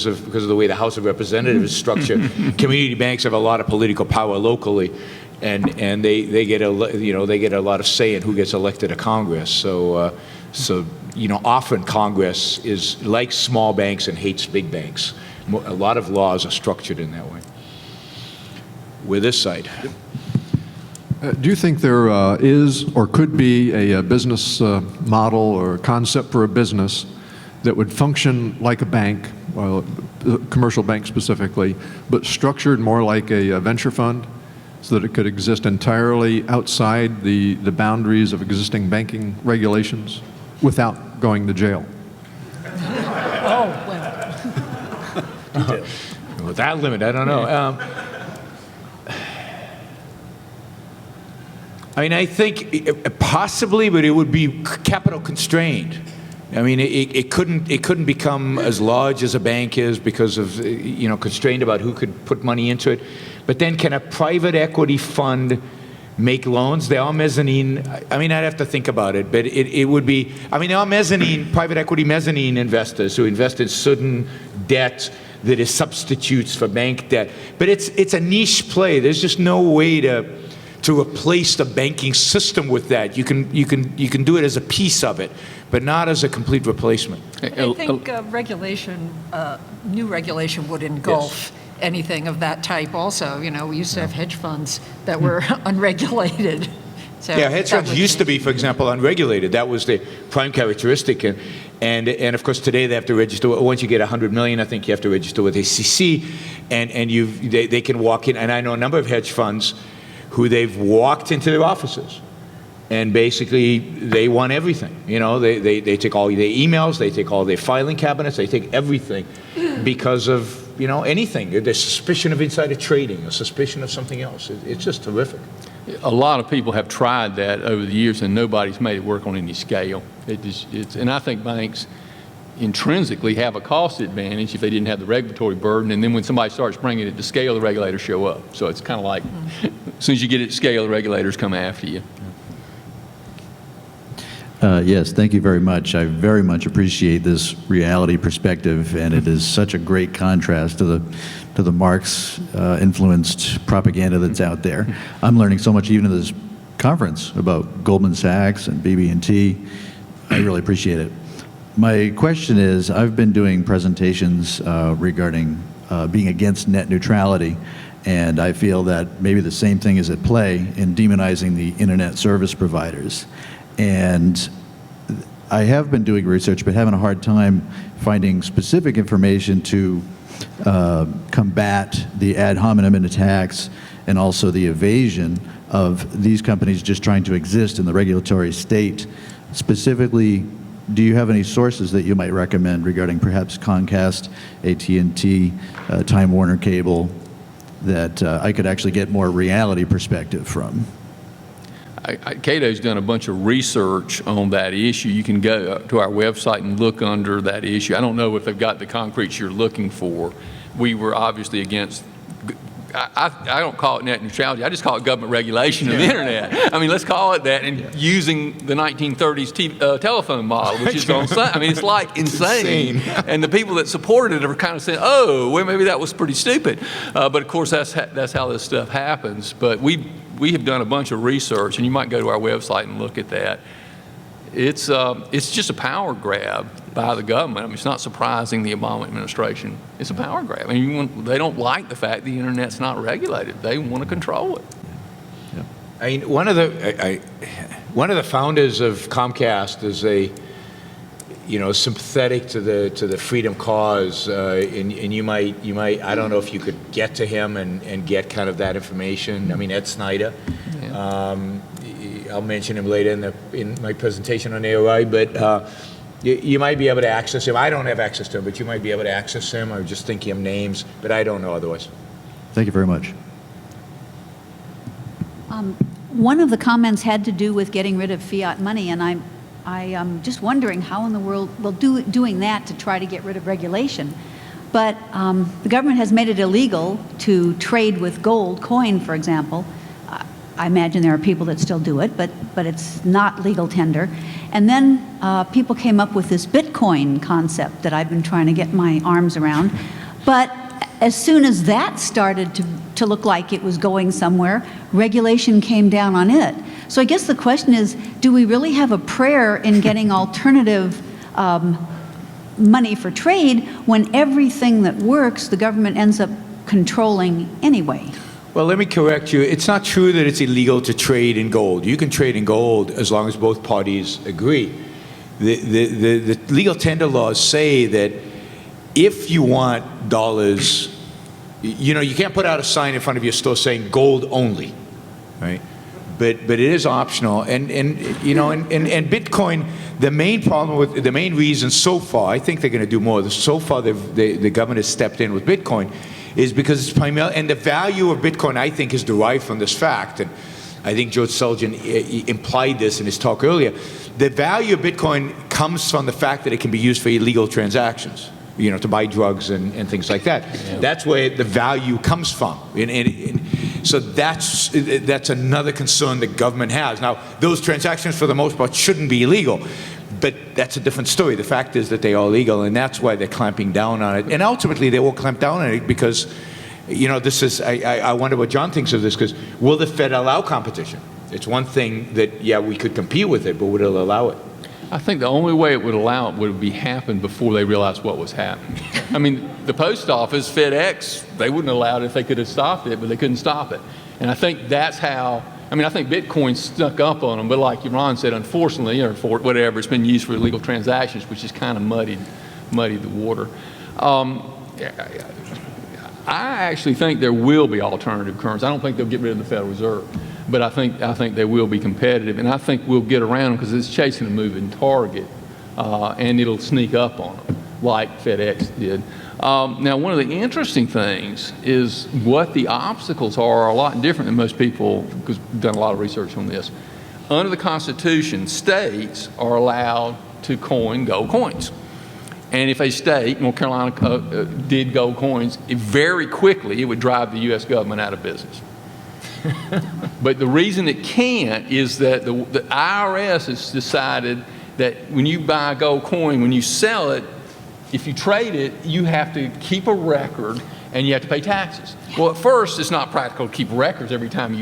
[SPEAKER 1] of the way the House of Representatives is structured. Community banks have a lot of political power locally, and they get a lot of say in who gets elected to Congress. So often Congress is like small banks and hates big banks. A lot of laws are structured in that way. With this side.
[SPEAKER 8] Do you think there is or could be a business model or concept for a business that would function like a bank, well, a commercial bank specifically, but structured more like a venture fund so that it could exist entirely outside the boundaries of existing banking regulations without going to jail?
[SPEAKER 1] With that limit, I don't know. I think possibly, but it would be capital constrained. It couldn't become as large as a bank is because of constrained about who could put money into it. But then, can a private equity fund make loans? They are mezzanine. I'd have to think about it, but it would be. There are private equity mezzanine investors who invest in certain debt that is substitutes for bank debt. But it's a niche play. There's just no way to replace the banking system with that. You can do it as a piece of it, but not as a complete replacement.
[SPEAKER 3] I think new regulation would engulf anything of that type also. We used to have hedge funds that were unregulated. So
[SPEAKER 1] hedge funds used to be, for example, unregulated. That was the prime characteristic. And of course, today they have to register. Once you get 100 million, I think you have to register with ACC, and they can walk in. And I know a number of hedge funds who they've walked into their offices, and basically they want everything. They take all their emails, they take all their filing cabinets, they take everything because of anything. There's suspicion of insider trading, a suspicion of something else. It's just terrific.
[SPEAKER 4] A lot of people have tried that over the years, and nobody's made it work on any scale. And I think banks intrinsically have a cost advantage if they didn't have the regulatory burden, and then when somebody starts bringing it to scale, the regulators show up. So it's kind of like, as soon as you get it to scale, the regulators come after you.
[SPEAKER 9] Yes, thank you very much. I very much appreciate this reality perspective, and it is such a great contrast to the Marx influenced propaganda that's out there. I'm learning so much even at this conference about Goldman Sachs and BB&T. I really appreciate it. My question is, I've been doing presentations regarding being against net neutrality, and I feel that maybe the same thing is at play in demonizing the internet service providers. And I have been doing research, but having a hard time finding specific information to combat the ad hominem attacks and also the evasion of these companies just trying to exist in the regulatory state. Specifically, do you have any sources that you might recommend regarding perhaps Comcast, AT&T, Time Warner Cable, that I could actually get more reality perspective from?
[SPEAKER 4] Cato's done a bunch of research on that issue. You can go to our website and look under that issue. I don't know if they've got the concretes you're looking for. We were obviously against, I don't call it net neutrality, I just call it government regulation of the internet. Let's call it that, and using the 1930s telephone model, which is it's like insane. And the people that supported it are kind of saying, oh, well, maybe that was pretty stupid. But of course, that's how this stuff happens. But we have done a bunch of research, and you might go to our website and look at that. It's just a power grab by the government. It's not surprising the Obama administration. It's a power grab. They don't like the fact the internet's not regulated. They want to control it.
[SPEAKER 1] Yeah. One of the founders of Comcast is sympathetic to the freedom cause, and you might I don't know if you could get to him and get kind of that information. Ed Snyder. Yeah. I'll mention him later in my presentation on AOI, but you might be able to access him. I don't have access to him, but you might be able to access him. I was just thinking of names, but I don't know otherwise.
[SPEAKER 9] Thank you very much.
[SPEAKER 10] One of the comments had to do with getting rid of fiat money, and I'm just wondering how in the world, doing that to try to get rid of regulation, But the government has made it illegal to trade with gold coin, for example. I imagine there are people that still do it, but it's not legal tender. And then people came up with this Bitcoin concept that I've been trying to get my arms around. But as soon as that started to look like it was going somewhere, regulation came down on it. So I guess the question is, do we really have a prayer in getting alternative money for trade when everything that works, the government ends up controlling anyway?
[SPEAKER 1] Well, let me correct you. It's not true that it's illegal to trade in gold. You can trade in gold as long as both parties agree. The legal tender laws say that if you want dollars, you know, you can't put out a sign in front of your store saying gold only, right? But it is optional. And you know, and Bitcoin, the main problem with, the main reason so far, I think they're going to do more. So far, the government has stepped in with Bitcoin, is because it's primarily, and the value of Bitcoin, I think, is derived from this fact. And I think George Sullivan implied this in his talk earlier. The value of Bitcoin comes from the fact that it can be used for illegal transactions, you know, to buy drugs and things like that. Yeah. That's where the value comes from. So that's another concern the government has. Now, those transactions, for the most part, shouldn't be illegal. But that's a different story. The fact is that they are legal, and that's why they're clamping down on it. And ultimately, they will clamp down on it because, you know, this is, I wonder what John thinks of this, because will the Fed allow competition? It's one thing that, yeah, we could compete with it, but would it allow it?
[SPEAKER 4] I think the only way it would allow it would be happen before they realized what was happening. I mean, the post office, FedEx, they wouldn't allow it if they could have stopped it, but they couldn't stop it. And I think that's how, I mean, I think Bitcoin snuck up on them, but like Yaron said, unfortunately, or for whatever, it's been used for illegal transactions, which has kind of muddied the water. I actually think there will be alternative currencies. I don't think they'll get rid of the Federal Reserve, but I think they will be competitive, and I think we'll get around them because it's chasing a moving target, and it'll sneak up on them like FedEx did. Now, one of the interesting things is what the obstacles are a lot different than most people, because we've done a lot of research on this. Under the Constitution, states are allowed to coin gold coins. And if a state, North Carolina, did gold coins, very quickly it would drive the U.S. government out of business. But the reason it can't is that the IRS has decided that when you buy a gold coin, when you sell it, if you trade it, you have to keep a record and you have to pay taxes. Well, at first, it's not practical to keep records every time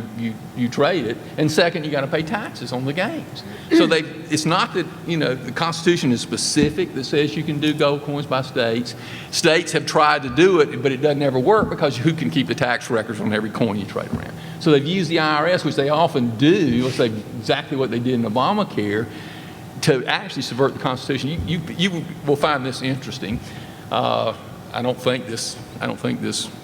[SPEAKER 4] you trade it. And second, you got to pay taxes on the gains. So it's not that, you know, the Constitution is specific that says you can do gold coins by states. States have tried to do it, but it doesn't ever work because who can keep the tax records on every coin you trade around? So they've used the IRS, which they often do, let's say exactly what they did in Obamacare, to actually subvert the Constitution. You will find this interesting. I don't think this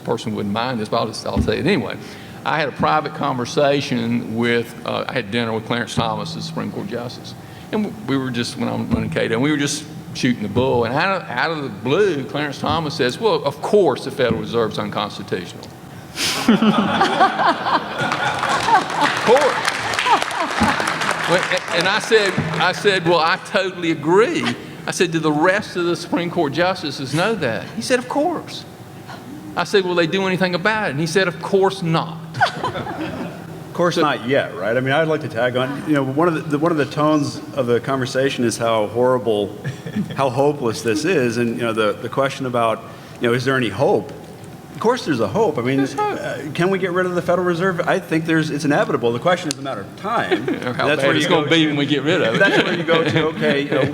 [SPEAKER 4] person wouldn't mind this, but I'll say it anyway. I had a private conversation with, I had dinner with Clarence Thomas, the Supreme Court Justice. And we were just, when I'm running Cato, and we were just shooting the bull. And out of the blue, Clarence Thomas says, well, of course the Federal Reserve's unconstitutional. Of course. And I said, well, I totally agree. I said, do the rest of the Supreme Court justices know that? He said, of course. I said, will they do anything about it? And he said, of course not.
[SPEAKER 2] Of course not yet, right? I mean, I'd like to tag on. You know, one of the tones of the conversation is how horrible, how hopeless this is, and you know, the question about, you know, is there any hope? Of course, there's a hope. I mean, can we get rid of the Federal Reserve? I think it's inevitable. The question is a matter of time.
[SPEAKER 4] How bad it's going to be when we get rid of it.
[SPEAKER 2] That's where you go to. Okay, you know,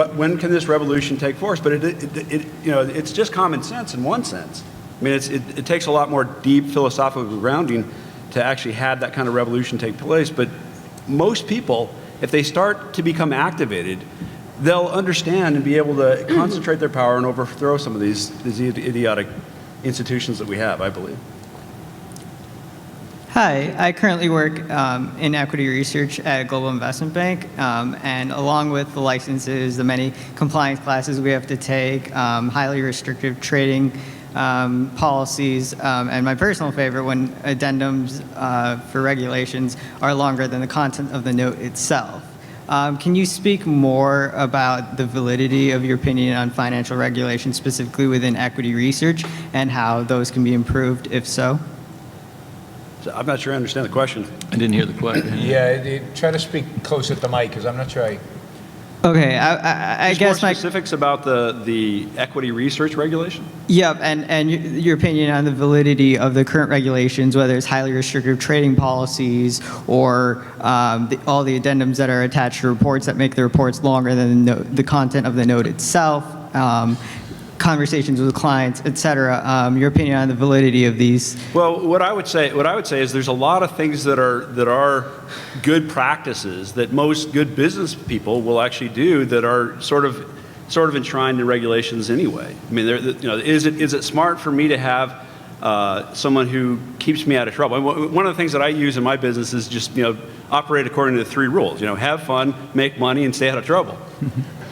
[SPEAKER 2] when can this revolution take force? But you know, it's just common sense in one sense. I mean, it takes a lot more deep philosophical grounding to actually have that kind of revolution take place. But most people, if they start to become activated, they'll understand and be able to concentrate their power and overthrow some of these idiotic institutions that we have, I believe.
[SPEAKER 11] Hi, I currently work in equity research at a global investment bank, and along with the licenses, the many compliance classes we have to take, highly restrictive trading policies, and my personal favorite, when addendums for regulations are longer than the content of the note itself. Can you speak more about the validity of your opinion on financial regulation, specifically within equity research, and how those can be improved, if so?
[SPEAKER 2] I'm not sure I understand the question.
[SPEAKER 4] I didn't hear the question.
[SPEAKER 1] Yeah, try to speak close at the mic, because I'm not sure I...
[SPEAKER 11] Okay, I
[SPEAKER 2] Just
[SPEAKER 11] guess
[SPEAKER 2] more
[SPEAKER 11] my
[SPEAKER 2] specifics about the equity research regulation?
[SPEAKER 11] Yep, and your opinion on the validity of the current regulations, whether it's highly restrictive trading policies or all the addendums that are attached to reports that make the reports longer than the content of the note itself, conversations with clients, et cetera. Your opinion on the validity of these?
[SPEAKER 2] Well, what I would say is there's a lot of things that are good practices that most good business people will actually do that are sort of enshrined in regulations anyway. I mean, is it smart for me to have someone who keeps me out of trouble? One of the things that I use in my business is just operate according to the 3 rules. Have fun, make money, and stay out of trouble.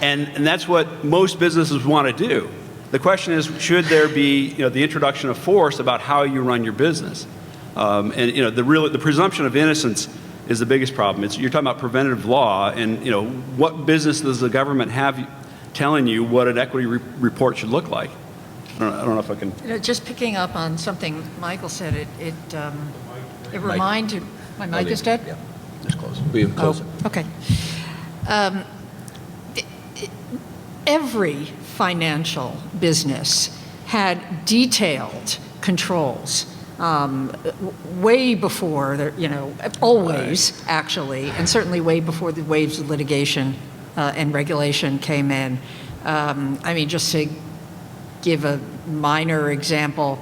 [SPEAKER 2] and that's what most businesses want to do. The question is, should there be the introduction of force about how you run your business? The presumption of innocence is the biggest problem. You're talking about preventative law, and what business does the government have telling you what an equity report should look like? I don't know if I can.
[SPEAKER 3] Just picking up on something Michael said, it reminded. My mic is dead?
[SPEAKER 1] Yeah, just close. Be closer.
[SPEAKER 3] Oh, okay. Every financial business had detailed controls way before, always actually, and certainly way before the waves of litigation and regulation came in. I mean, just to give a minor example,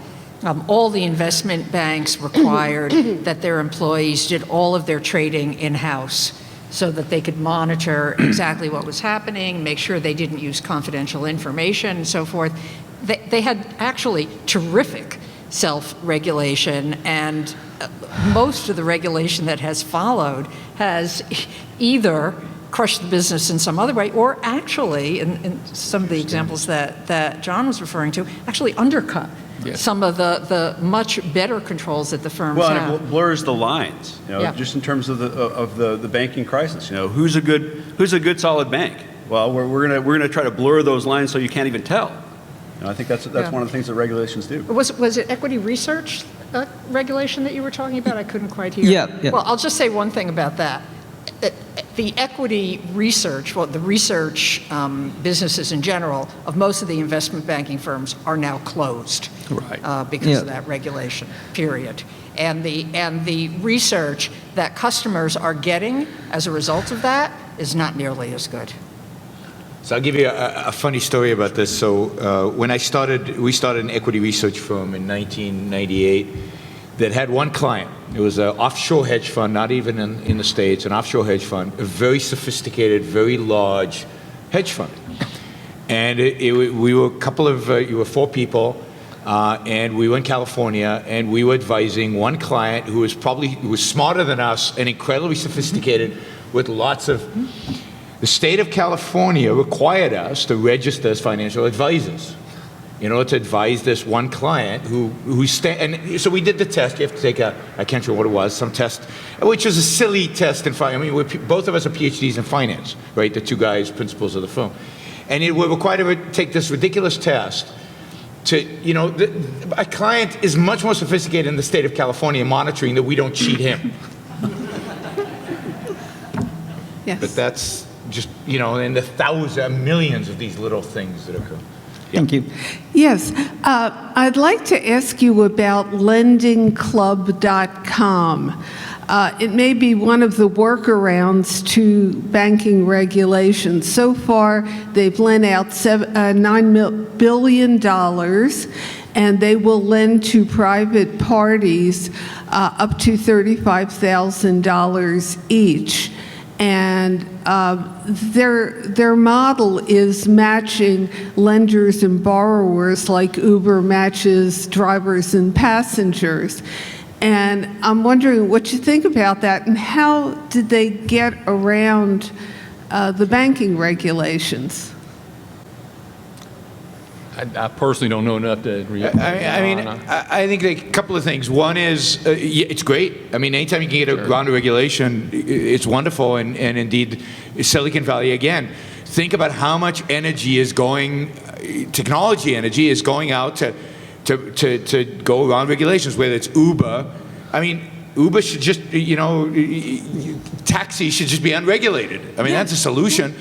[SPEAKER 3] all the investment banks required that their employees did all of their trading in-house so that they could monitor exactly what was happening, make sure they didn't use confidential information and so forth. They had actually terrific self-regulation, and most of the regulation that has followed has either crushed the business in some other way, or actually, in some of the examples that John was referring to, actually undercut some of the much better controls that the firms have.
[SPEAKER 2] Well, it blurs the lines, just in terms of the banking crisis. Who's a good solid bank? Well, we're gonna try to blur those lines so you can't even tell. I think that's one of the things that regulations do.
[SPEAKER 3] Was it equity research regulation that you were talking about? I couldn't quite hear.
[SPEAKER 11] Yeah.
[SPEAKER 3] Well, I'll just say one thing about that. The equity research, the research businesses in general of most of the investment banking firms are now closed,
[SPEAKER 4] right?
[SPEAKER 3] Because of that regulation. Period. And the research that customers are getting as a result of that is not nearly as good.
[SPEAKER 1] So I'll give you a funny story about this. So when we started an equity research firm in 1998 that had one client. It was an offshore hedge fund, not even in the States, an offshore hedge fund, a very sophisticated, very large hedge fund. And we were you were 4 people, and we were in California, and we were advising one client who was smarter than us and incredibly sophisticated with lots of. The state of California required us to register as financial advisors in order to advise this one client and so we did the test. You have to take I can't remember what it was, some test, which was a silly test in finance. I mean, both of us are PhDs in finance, right? The 2 guys, principals of the firm. And we were required to take this ridiculous test to, a client is much more sophisticated in the state of California monitoring that we don't cheat him.
[SPEAKER 12] Yes.
[SPEAKER 1] But that's just, in the millions of these little things that occur.
[SPEAKER 11] Thank you.
[SPEAKER 12] Yes. I'd like to ask you about lendingclub.com. It may be one of the workarounds to banking regulations. So far, they've lent out $9 billion, and they will lend to private parties up to $35,000 each. And their model is matching lenders and borrowers like Uber matches drivers and passengers. And I'm wondering what you think about that, and how did they get around the banking regulations?
[SPEAKER 4] I personally don't know enough to react.
[SPEAKER 1] I think a couple of things. One is, yeah, it's great. I mean, anytime you can get around a regulation, it's wonderful. And indeed, Silicon Valley, again, think about how much energy is going, technology energy is going out to go around regulations, whether it's Uber. I mean, Uber should just, taxis should just be unregulated. I mean, that's a solution.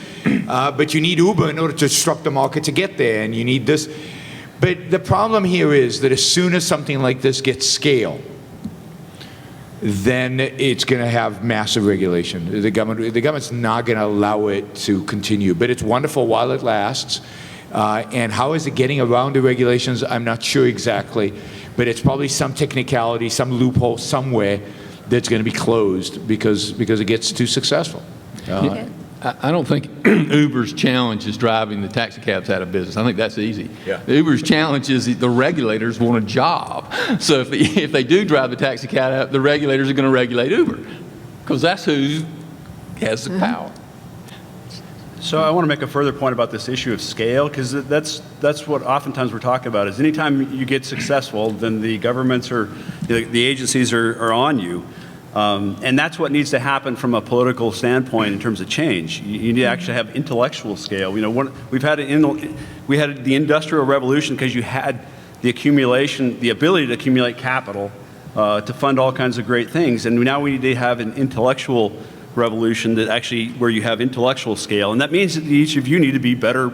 [SPEAKER 1] But you need Uber in order to disrupt the market to get there, and you need this. But the problem here is that as soon as something like this gets scale, then it's going to have massive regulation. The government's not going to allow it to continue. But it's wonderful while it lasts. And how is it getting around the regulations? I'm not sure exactly. But it's probably some technicality, some loophole somewhere that's going to be closed because it gets too successful.
[SPEAKER 4] I don't think Uber's challenge is driving the taxi cabs out of business. I think that's easy.
[SPEAKER 1] Yeah.
[SPEAKER 4] Uber's challenge is the regulators want a job. So if they do drive the taxi cab out, the regulators are going to regulate Uber because that's who has the power.
[SPEAKER 2] So I want to make a further point about this issue of scale, because that's what oftentimes we're talking about, is anytime you get successful, then the governments or the agencies are on you. And that's what needs to happen from a political standpoint in terms of change. You need to actually have intellectual scale. We had the Industrial Revolution because you had the ability to accumulate capital to fund all kinds of great things. And now we need to have an intellectual revolution that actually where you have intellectual scale, and that means that each of you need to be better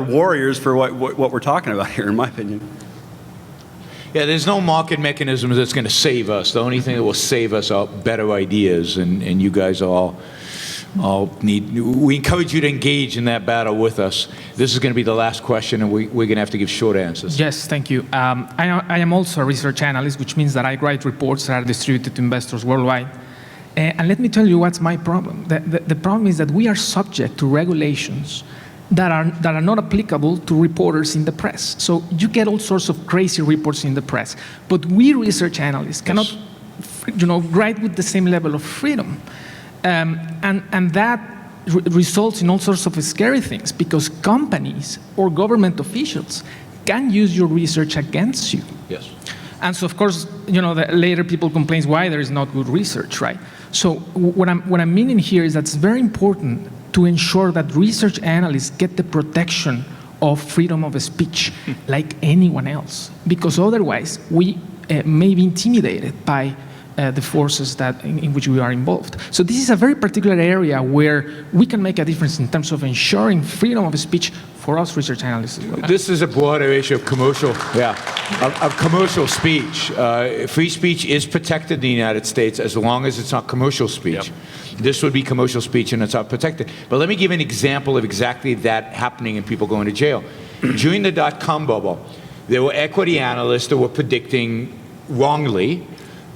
[SPEAKER 2] warriors for what we're talking about here, in my opinion.
[SPEAKER 1] Yeah, there's no market mechanism that's going to save us. The only thing that will save us are better ideas, and you guys all need. We encourage you to engage in that battle with us. This is going to be the last question, and we're going to have to give short answers.
[SPEAKER 13] Yes, thank you. I am also a research analyst, which means that I write reports that are distributed to investors worldwide. And let me tell you what's my problem. The problem is that we are subject to regulations that are not applicable to reporters in the press. So you get all sorts of crazy reports in the press, but we research analysts cannot, write with the same level of freedom, and that results in all sorts of scary things because companies or government officials can use your research against you.
[SPEAKER 1] Yes.
[SPEAKER 13] And so, of course, later people complain why there is not good research, right? So what I'm meaning here is that it's very important to ensure that research analysts get the protection of freedom of speech like anyone else, because otherwise we may be intimidated by the forces in which we are involved. So this is a very particular area where we can make a difference in terms of ensuring freedom of speech for us research analysts as well.
[SPEAKER 1] This is a broader issue of commercial speech. Free speech is protected in the United States as long as it's not commercial speech. Yep. This would be commercial speech and it's not protected. But let me give an example of exactly that happening and people going to jail. During the dot-com bubble, there were equity analysts that were predicting wrongly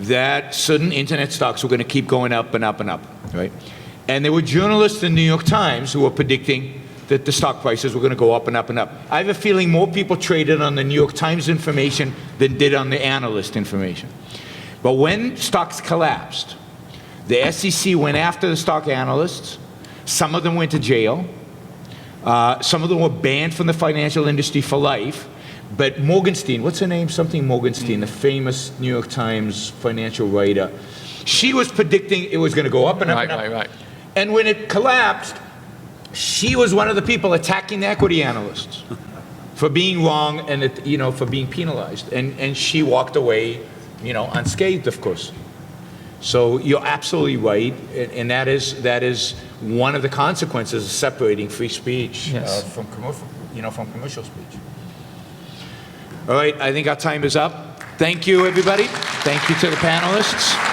[SPEAKER 1] that certain internet stocks were going to keep going up and up and up, right? And there were journalists in the New York Times who were predicting that the stock prices were going to go up and up and up. I have a feeling more people traded on the New York Times information than did on the analyst information. But when stocks collapsed, the SEC went after the stock analysts. Some of them went to jail. Some of them were banned from the financial industry for life. But Morgenstein, what's her name? Something Morgenstein, the famous New York Times financial writer. She was predicting it was going to go up and up and up.
[SPEAKER 4] Right.
[SPEAKER 1] And when it collapsed, she was one of the people attacking the equity analysts for being wrong and for being penalized. And she walked away, unscathed, of course. So you're absolutely right, and that is one of the consequences of separating free speech from commercial speech. All right, I think our time is up. Thank you, everybody. Thank you to the panelists.